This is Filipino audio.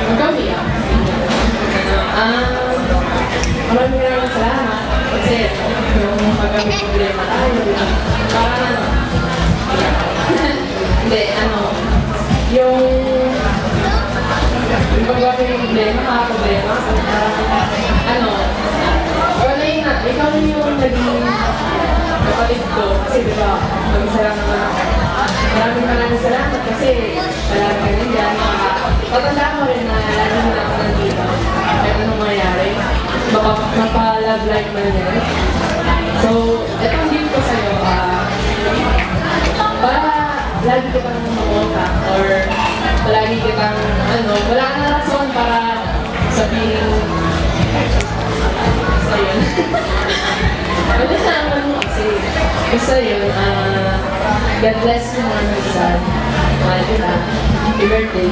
Magkami ah. Maraming salamat. Kasi yung magkami problema tayo. Parang ano. Hindi, yung magkami problema, problema. Ikaw na yung naging kapatid ko. Kasi diba, mag-isa lang naman ako. Maraming salamat kasi palagi ka rin dyan. Patanda mo rin na lagi mo na ako nandito. Kahit anong mangyari. Baka mapa-love life mo rin. So, etong gift ko sa'yo, para lagi kitang mamuka or palagi kitang, wala ka na rason para sabihin basta yun. Wala na naman mo kasi. Basta yun, God bless you mga nagsan. Mahal kita. Happy birthday.